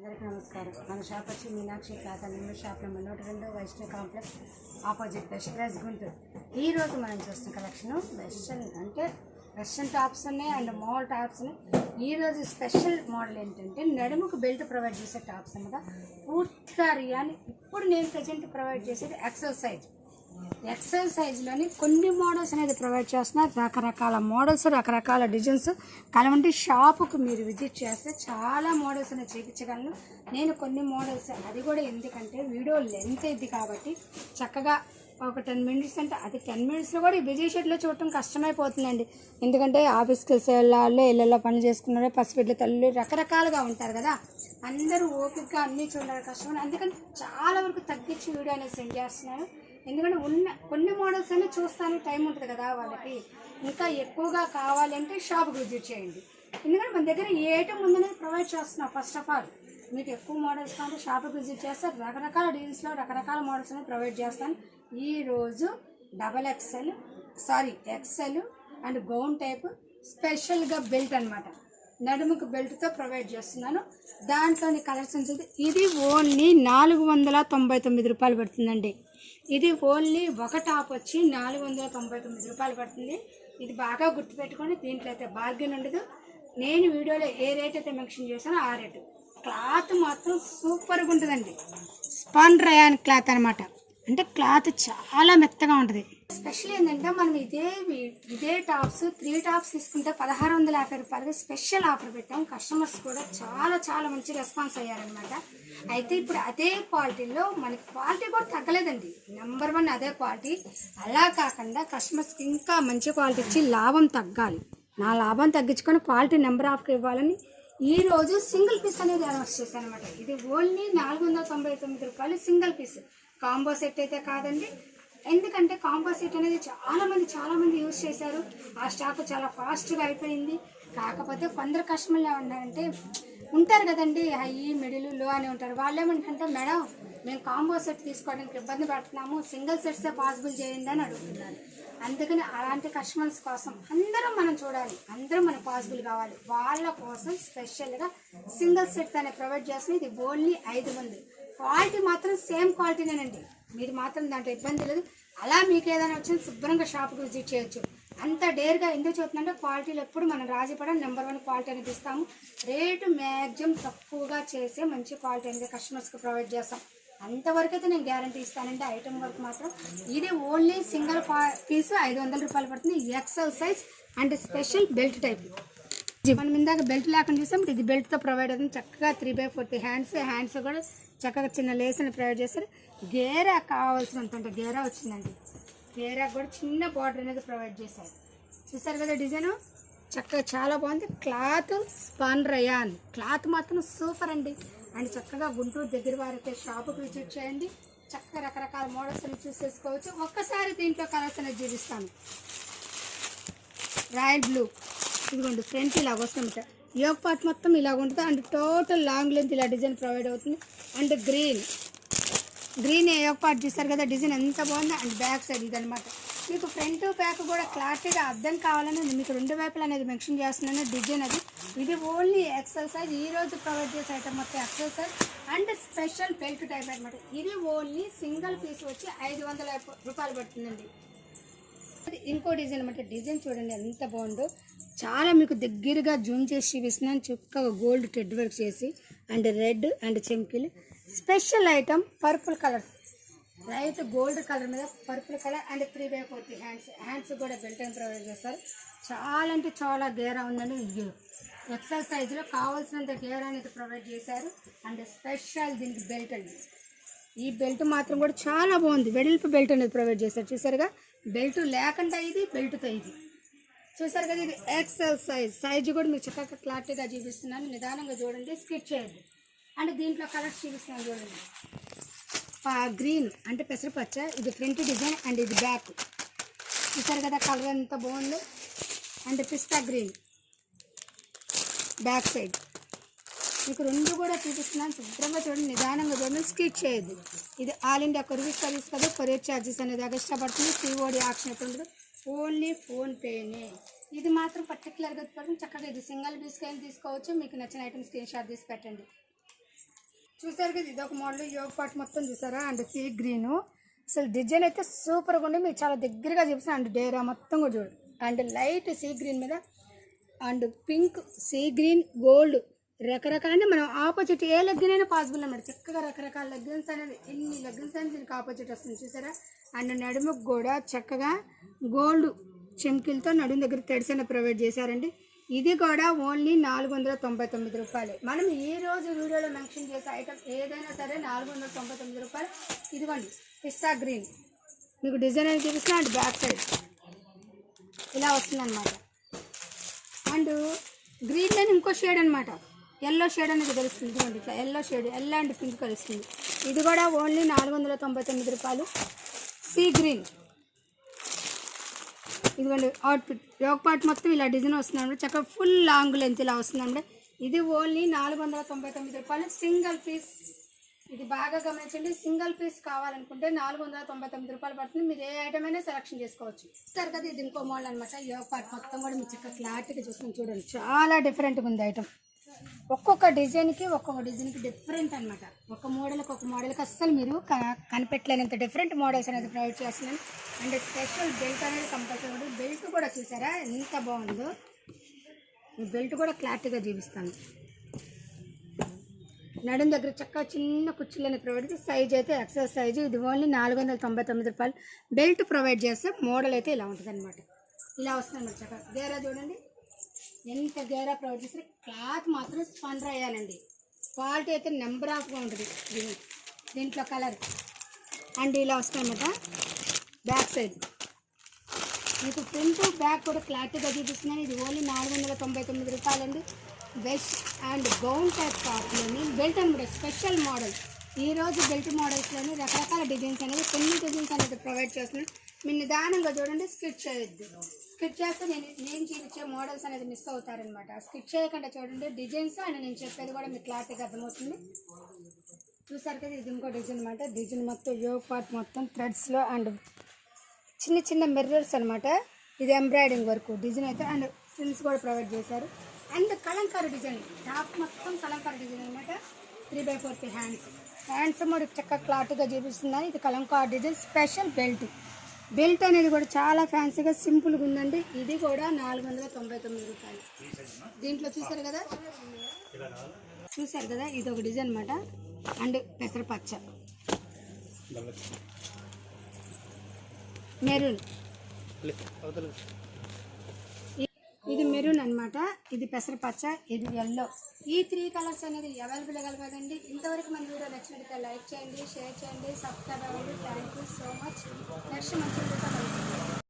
అందరికీ నమస్కారం. మన షాప్ వచ్చి Meenakshi cloth and shop number 102 Vaishnav complex opposite best price Guntur. ఈరోజు మనం చూస్తున్న కలెక్షన్ వెస్ట్రన్ అంటే వెస్ట్రన్ టాప్స్ ఉన్నాయి అండ్ మాల్ టాప్స్ ఉన్నాయి. ఈరోజు స్పెషల్ మోడల్ ఏంటంటే నడుముకు బెల్ట్ ప్రొవైడ్ చేసే టాప్స్ అన్నమాట. పూర్తిగా రియాని ఇప్పుడు నేను ప్రజెంట్ ప్రొవైడ్ చేసేది ఎక్సెల్ సైజ్లోని కొన్ని మోడల్స్ అనేది ప్రొవైడ్ చేస్తున్నారు. రకరకాల మోడల్స్, రకరకాల డిజైన్స్ కలవంటి షాపుకు మీరు విజిట్ చేస్తే చాలా మోడల్స్ అనేది చూపించగలను. నేను కొన్ని మోడల్స్ అది కూడా ఎందుకంటే వీడియో లెంత్ ఇది కాబట్టి చక్కగా ఒక 10 minutes అంటే అది 10 minutesలో కూడా ఈ బిజీ షెడ్లో చూడటం కష్టమైపోతుందండి. ఎందుకంటే ఆఫీస్కి వెళ్ళాలి, ఇళ్ళల్లో పనులు చేసుకున్నారే, పసిబిడ్డల తల్లి రకరకాలుగా ఉంటారు కదా, అందరూ ఓపికగా అన్నీ చూడాలి కష్టం. అందుకని చాలా వరకు తగ్గించి వీడియో అనేది సెండ్ చేస్తున్నాను. ఎందుకంటే కొన్ని మోడల్స్ అన్నీ చూస్తాను, టైం ఉంటుంది కదా వాళ్ళకి. ఇంకా ఎక్కువగా కావాలంటే షాప్కి విజిట్ చేయండి. ఎందుకంటే మన దగ్గర ఏ ఐటమ్ ముందనేది ప్రొవైడ్ చేస్తున్నాం. ఫస్ట్ ఆఫ్ ఆల్ మీకు ఎక్కువ మోడల్స్ కావాలి షాప్కి విజిట్ చేస్తే రకరకాల డీల్స్లో రకరకాల మోడల్స్ అనేది ప్రొవైడ్ చేస్తాను. ఈరోజు ఎక్సెల్ అండ్ గౌన్ టైప్ స్పెషల్గా బెల్ట్ అనమాట, నడుముకు బెల్ట్తో ప్రొవైడ్ చేస్తున్నాను. దాంట్లోని కలర్స్ ఉంటుంది. ఇది ఓన్లీ 499 రూపాయలు పడుతుందండి. ఇది ఓన్లీ ఒక టాప్ వచ్చి 499 రూపాయలు పడుతుంది. ఇది బాగా గుర్తుపెట్టుకొని దీంట్లో అయితే బార్గెన్ ఉండదు. నేను వీడియోలో ఏ రేట్ అయితే మెన్షన్ చేశానో ఆ రేటు. క్లాత్ మాత్రం సూపర్గా ఉంటుందండి. స్పాన్ రయాన్ క్లాత్ అనమాట. అంటే క్లాత్ చాలా మెత్తగా ఉంటుంది. స్పెషల్ ఏంటంటే మనం ఇదే టాప్స్ 3 టాప్స్ తీసుకుంటే 1650 రూపాయలకి స్పెషల్ ఆఫర్ పెట్టాం. కస్టమర్స్ కూడా చాలా చాలా మంచి రెస్పాన్స్ అయ్యారనమాట. అయితే ఇప్పుడు అదే క్వాలిటీలో మనకి క్వాలిటీ కూడా తగ్గలేదండి, నెంబర్ 1 అదే క్వాలిటీ. అలా కాకుండా కస్టమర్స్కి ఇంకా మంచి క్వాలిటీ ఇచ్చి లాభం తగ్గాలి, నా లాభం తగ్గించుకొని క్వాలిటీ నెంబర్ ఆఫ్కి ఇవ్వాలని ఈరోజు సింగిల్ పీస్ అనేది అనౌన్స్ చేశాను అనమాట. ఇది ఓన్లీ 499 రూపాయలు సింగిల్ పీస్. కాంబో సెట్ అయితే కాదండి. ఎందుకంటే కాంబో సెట్ అనేది చాలా మంది యూజ్ చేశారు. ఆ స్టాక్ చాలా ఫాస్ట్గా అయిపోయింది. కాకపోతే కొందరు కస్టమర్లు ఏమంటారంటే ఉంటారు కదండి, హై మిడిల్ లో అని ఉంటారు. వాళ్ళు ఏమంటారంటే మేడం మేము కాంబో సెట్ తీసుకోవడానికి ఇబ్బంది పడుతున్నాము, సింగిల్ సెట్సే పాసిబుల్ చేయండి అని అడుగుతున్నారు. అందుకని అలాంటి కస్టమర్స్ కోసం అందరం మనం చూడాలి, అందరం మనకు పాసిబుల్ కావాలి. వాళ్ళ కోసం స్పెషల్గా సింగిల్ సెట్ అనేది ప్రొవైడ్ చేస్తుంది. ఇది ఓన్లీ 5 మంది. క్వాలిటీ మాత్రం సేమ్ క్వాలిటీనేనండి, మీరు మాత్రం దాంట్లో ఇబ్బంది లేదు. అలా మీకు ఏదైనా వచ్చింది శుభ్రంగా షాప్కి విజిట్ చేయొచ్చు. అంత డేర్గా ఎందుకు చెప్తుందంటే క్వాలిటీలో ఎప్పుడు మనం రాజీపడం నెంబర్ 1 క్వాలిటీ అనేది ఇస్తాము. రేటు మ్యాక్సిమం తక్కువగా చేసే మంచి క్వాలిటీ అనేది కస్టమర్స్కి ప్రొవైడ్ చేస్తాం. అంతవరకు అయితే నేను గ్యారంటీ ఇస్తానంటే ఐటమ్ వరకు మాత్రం. ఇది ఓన్లీ సింగిల్ పీస్ 500 రూపాయలు పడుతుంది. XL size and special belt type. మనం ఇందాక బెల్ట్ లేకుండా చూసాం, ఇది బెల్ట్తో ప్రొవైడ్ అవుతుంది. చక్కగా 3/4 హ్యాండ్స్ కూడా చక్కగా చిన్న లేస్ని ప్రొవైడ్ చేస్తారు. గేరా కావాల్సినంత గేరా వచ్చిందండి. గేరా కూడా చిన్న బార్డర్ అనేది ప్రొవైడ్ చేశారు. చూసారు కదా డిజైన్, చక్కగా చాలా బాగుంది. క్లాత్ స్పాన్ రయాన్ క్లాత్ మాత్రం సూపర్ అండి. అండ్ చక్కగా గుంటూరు దగ్గర వారైతే షాపుకి విజిట్ చేయండి. చక్కగా రకరకాల మోడల్స్ అని చూసేసుకోవచ్చు. ఒక్కసారి దీంట్లో కలర్స్ అనేది చూపిస్తాను. రాయల్ బ్లూ, ఇదిగోండి ఫ్రంట్ ఇలాగ వస్తుంది, యోగ్ పార్ట్ మొత్తం ఇలాగ ఉంటుంది. అండ్ టోటల్ లాంగ్ లెంత్ ఇలా డిజైన్ ప్రొవైడ్ అవుతుంది. అండ్ గ్రీన్ యోగ్ పార్ట్ చూస్తారు కదా, డిజైన్ ఎంత బాగుంది. అండ్ బ్యాక్ సైడ్ ఇదనమాట. మీకు ఫ్రంట్ బ్యాక్ కూడా క్లారిటీగా అర్థం కావాలని మీకు 2 వైపులు అనేది మెన్షన్ చేస్తున్నాను డిజైన్ అది. ఇది ఓన్లీ ఎక్సెల్ సైజ్. ఈరోజు ప్రొవైడ్ చేసే ఐటమ్ మొత్తం XL size and special belt type అనమాట. ఇది ఓన్లీ సింగిల్ పీస్ వచ్చి 500 రూపాయలు పడుతుందండి. ఇంకో డిజైన్ అనమాట. డిజైన్ చూడండి ఎంత బాగుందో, చాలా మీకు దగ్గరగా జూమ్ చేసి చూపిస్తున్నాను. చక్కగా గోల్డ్ థ్రెడ్ వర్క్ చేసి అండ్ రెడ్ అండ్ చెంకిలు special item. Purple colour, light gold colour మీద పర్పుల్ కలర్ అండ్ 3/4 హ్యాండ్స్ కూడా బెల్ట్ అని ప్రొవైడ్ చేస్తారు. చాలా అంటే చాలా గేరా ఉందండి. ఎక్సెల్ సైజులో కావాల్సినంత గేరా అనేది ప్రొవైడ్ చేశారు. అండ్ స్పెషల్ దీనికి బెల్ట్ అండి. ఈ బెల్ట్ మాత్రం కూడా చాలా బాగుంది. వెడల్పు బెల్ట్ అనేది ప్రొవైడ్ చేశారు. చూసారుగా, బెల్ట్ లేకుండా ఇది, బెల్ట్తో ఇది. చూసారు కదా, ఇది ఎక్సెల్ సైజ్ కూడా మీకు చక్కగా క్లారిటీగా చూపిస్తున్నాను. నిదానంగా చూడండి, స్కిప్ చేయండి. అండ్ దీంట్లో కలర్స్ చూపిస్తున్నాను చూడండి. గ్రీన్ అంటే పెసరపచ్చ, ఇది ఫ్రంట్ డిజైన్ అండ్ ఇది బ్యాక్. చూసారు కదా కలర్ ఎంత బాగుందో. And pista green back side. మీకు 2 కూడా చూపిస్తున్నాను, శుభ్రంగా చూడండి, నిదానంగా చూడండి, స్కిప్ చేయొద్దు. ఇది ఆల్ ఇండియా కొరియర్ సర్వీస్ కదా, కొరియర్ ఛార్జెస్ అనేది ఎక్స్ట్రా పడుతుంది. COD ఆప్షన్ అయితే ఉండదు, ఓన్లీ ఫోన్పేనే. ఇది మాత్రం పర్టికులర్గా పడుతుంది. చక్కగా ఇది సింగిల్ పీస్కి అయినా తీసుకోవచ్చు. మీకు నచ్చిన ఐటమ్ స్క్రీన్ షాట్ తీసి పెట్టండి. చూసారు కదా, ఇదొక మోడల్ యోగ పాట్ మొత్తం చూసారా. అండ్ సీ గ్రీను అసలు డిజైన్ అయితే సూపర్గా ఉండి మీకు చాలా దగ్గరగా చూపిస్తాను. అండ్ డేరా మొత్తం కూడా చూడు. అండ్ లైట్ సీ గ్రీన్ మీద and pink, sea green, gold రకరకాల అంటే మనం ఆపోజిట్ ఏ లెగ్గిన్ అయినా పాసిబుల్ అన్నమాట. చక్కగా రకరకాల లెగ్గిన్స్ అనేది ఎన్ని లెగ్గిన్స్ అనేది దీనికి ఆపోజిట్ వస్తుంది చూసారా. అండ్ నడుముకు కూడా చక్కగా గోల్డ్ చెంకిలతో నడుము దగ్గర థ్రెడ్స్ అయినా ప్రొవైడ్ చేశారండి. ఇది కూడా ఓన్లీ 499 రూపాయలు. మనం ఈ రోజు వీడియోలో మెన్షన్ చేసే ఐటమ్ ఏదైనా సరే 499 రూపాయలు. ఇదిగోండి పిస్తా గ్రీన్ మీకు డిజైన్ అనేది చూపిస్తున్నా. అండ్ బ్యాక్ సైడ్ ఇలా వస్తుంది అనమాట. అండ్ గ్రీన్లో ఇంకో షేడ్ అనమాట, ఎల్లో షేడ్ అనేది తెలుస్తుంది. ఇదిగోండి ఇట్లా yellow shade, yellow and pink కలుస్తుంది. ఇది కూడా ఓన్లీ 499 రూపాయలు. సీ గ్రీన్ ఇదిగోండి అవుట్ఫిట్ యోగ పార్ట్ మొత్తం ఇలా డిజైన్ వస్తుందండి. చక్కగా ఫుల్ లాంగ్ లెంత్ ఇలా వస్తుందండి. ఇది ఓన్లీ 499 రూపాయలు సింగిల్ పీస్. ఇది బాగా గమనించండి, సింగిల్ పీస్ కావాలనుకుంటే 499 రూపాయలు పడుతుంది. మీరు ఏ ఐటమ్ అయినా సెలెక్షన్ చేసుకోవచ్చు. సరే కదా, ఇది ఇంకో మోడల్ అనమాట. యోగ పార్ట్ మొత్తం కూడా మీరు చక్కగా క్లారిటీగా చూసుకొని చూడండి, చాలా డిఫరెంట్గా ఉంది ఐటమ్. ఒక్కొక్క డిజైన్కి డిఫరెంట్ అనమాట. ఒక మోడల్కి అస్సలు మీరు కనిపెట్టలేనంత డిఫరెంట్ మోడల్స్ అనేది ప్రొవైడ్ చేస్తున్నాను. అండ్ స్పెషల్ బెల్ట్ అనేది కంపల్సరీ. బెల్ట్ కూడా చూసారా ఎంత బాగుందో. ఈ బెల్ట్ కూడా క్లారిటీగా చూపిస్తాను. నడుం దగ్గర చక్కగా చిన్న కుర్చీలని ప్రొవైడ్ చేసి సైజ్ అయితే ఎక్సెస్ సైజు. ఇది ఓన్లీ 499 రూపాయలు. బెల్ట్ ప్రొవైడ్ చేస్తే మోడల్ అయితే ఇలా ఉంటుంది అనమాట. ఇలా వస్తుంది మరి చక్కగా. గేరా చూడండి ఎంత గేరా ప్రొవైడ్ చేస్తే. క్లాత్ మాత్రం స్పండర్ అయ్యాలండి. క్వాలిటీ అయితే నెంబర్ ఆఫ్గా ఉంటుంది. దీంట్లో కలర్ అండ్ ఇలా వస్తాయన్నమాట. బ్యాక్ సైడ్ మీకు ఫ్రంట్ బ్యాక్ కూడా క్లారిటీగా చూపిస్తున్నాను. ఇది ఓన్లీ 499 రూపాయలండి. వెస్ట్ అండ్ గౌన్ టైప్ టాప్లోని బెల్ట్ అనమాట. Special model. ఈరోజు బెల్ట్ మోడల్స్లోని రకరకాల డిజైన్స్ అనేది కొన్ని డిజైన్స్ అనేది ప్రొవైడ్ చేస్తున్నాను. మీరు నిదానంగా చూడండి, స్కిట్ చేయొద్దు. స్కిట్ చేస్తే నేను చూపించే మోడల్స్ అనేది మిస్ అవుతారనమాట. స్కిట్ చేయకుండా చూడండి డిజైన్స్ అని నేను చెప్పేది కూడా మీకు క్లారిటీగా అర్థమవుతుంది. చూసారు కదా, ఇది ఇంకో డిజైన్ అనమాట. డిజైన్ మొత్తం యోగ పార్ట్ మొత్తం థ్రెడ్స్లో అండ్ చిన్న చిన్న మిర్రర్స్ అనమాట. ఇది ఎంబ్రాయిడింగ్ వర్క్ డిజైన్ అయితే అండ్ ఫ్రిల్స్ కూడా ప్రొవైడ్ చేశారు. అండ్ కలంకారీ డిజైన్ టాప్ మొత్తం కలంకారీ డిజైన్ అనమాట. 3/4 హ్యాండ్స్ కూడా చక్కగా క్లారిటీగా చూపిస్తున్నాయి. ఇది కలంకారీ డిజైన్. స్పెషల్ బెల్ట్ అనేది కూడా చాలా ఫ్యాన్సీగా సింపుల్గా ఉందండి. ఇది కూడా 499 రూపాయలు. దీంట్లో చూసారు కదా ఇది ఒక డిజైన్ అనమాట. అండ్ పెసరపచ్చ, మెరూన్, ఇది మెరూన్ అనమాట. ఇది పెసరపచ్చ, ఇది ఎల్లో. ఈ 3 కలర్స్ అనేది అవైలబుల్ కదండి. ఇంతవరకు మన వీడియో నచ్చినట్లయితే లైక్ చేయండి, షేర్ చేయండి, సబ్స్క్రైబ్ అవ్వండి. Thank you so much. Next మంచి